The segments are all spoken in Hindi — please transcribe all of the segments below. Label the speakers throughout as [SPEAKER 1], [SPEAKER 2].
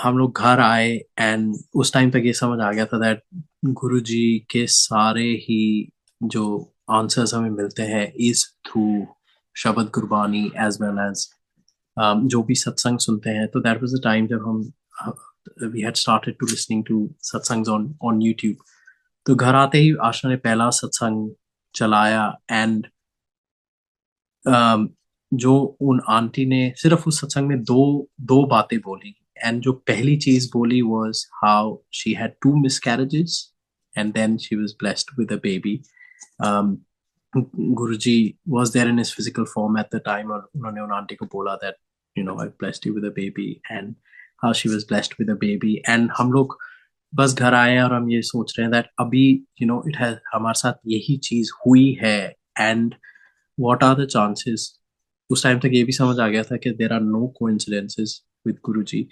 [SPEAKER 1] हम लोग घर आए एंड उस टाइम तक ये समझ आ गया था दैट गुरुजी के सारे ही जो आंसर्स हमें मिलते हैं इज थ्रू शबद गुरबानी एज वेल एज जो भी सत्संग सुनते हैं। तो दैट वाज द टाइम जब हम we had started to listening to satsangs on on YouTube. तो घर आते ही आशा ने पहला सत्संग चलाया एंड जो उन आंटी ने सिर्फ उस सत्संग में दो दो बातें बोली। एंड जो पहली चीज बोली was how she had two miscarriages and then she was blessed with a baby. Guruji was there in his physical form at the time और उन्होंने उन आंटी को बोला that I blessed you with a baby and how she was blessed with a baby। and हम लोग बस घर आए हैं और हम ये सोच रहे हैं that अभी it has हमारे साथ यही चीज हुई है and what are the chances। उस टाइम तक ये भी समझ आ गया था कि there are no coincidences with गुरुजी।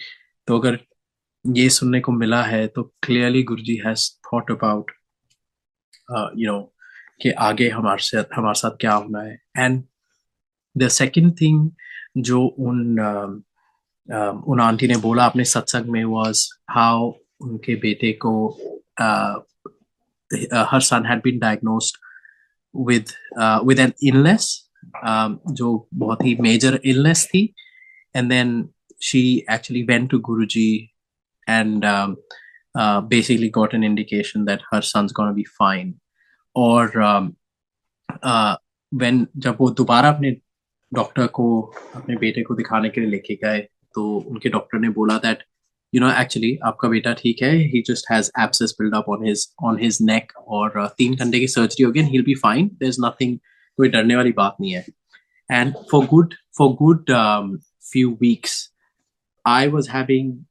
[SPEAKER 1] तो अगर ये सुनने को मिला है तो clearly Guruji has thought about कि आगे हमारे साथ क्या होना है। एंड द सेकंड थिंग जो उन आंटी ने बोला अपने सत्संग में वाज हाउ उनके बेटे को her son had been diagnosed with with an illness जो बहुत ही मेजर इलनेस थी। And then she actually went to Guruji and basically got an indication that her son's going to be fine। और when जब वो दोबारा अपने डॉक्टर को अपने बेटे को दिखाने के लिए लेके गए तो उनके डॉक्टर ने बोला दैट एक्चुअली आपका बेटा ठीक है, he just has abscess build up on his neck और 3 घंटे की सर्जरी होगी and he will be fine, there is nothing, कोई डरने वाली बात नहीं है। And for good few weeks I was having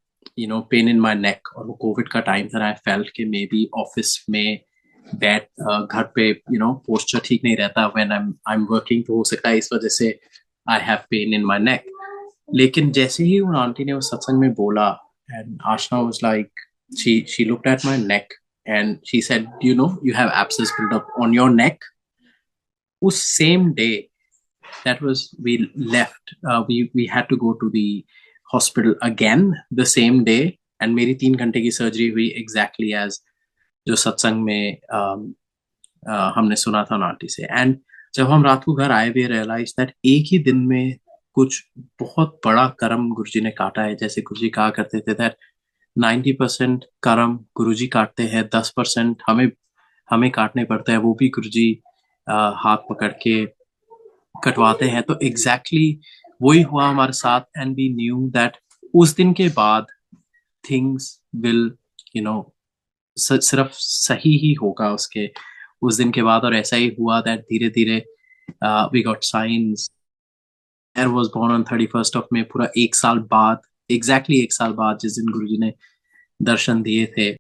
[SPEAKER 1] pain in my neck और वो कोविड का टाइम था। आई फेल्ट कि मे बी ऑफिस में बैठ घर पे पोस्चर ठीक नहीं रहता व्हेन आई एम वर्किंग, तो हो सकता है इस वजह से I have pain in my नेक। लेकिन जैसे ही उन आंटी ने उस सत्संग में बोला and Aashna was like she looked at my neck and she said you have abscess built up on your neck। उस same day that was we left we had to go to the hospital again the same day and मेरी 3 घंटे की सर्जरी हुई exactly as जो सत्संग में हमने सुना था नाटी से। एंड जब हम रात को घर आए वी रियलाइज दैट एक ही दिन में कुछ बहुत बड़ा कर्म गुरुजी ने काटा है। जैसे गुरुजी कहा करते थे दैट 90% कर्म गुरुजी काटते हैं, 10% हमें हमें काटने पड़ता है, वो भी गुरुजी हाथ पकड़ के कटवाते हैं। तो एग्जैक्टली वही हुआ हमारे साथ एंड वी न्यू दैट उस दिन के बाद थिंग्स विल सिर्फ सही ही होगा उसके उस दिन के बाद। और ऐसा ही हुआ दैट धीरे धीरे वी गॉट साइंस। एर was born on 31st of May, पूरा 1 साल बाद, एग्जैक्टली 1 साल बाद जिस दिन गुरुजी ने दर्शन दिए थे।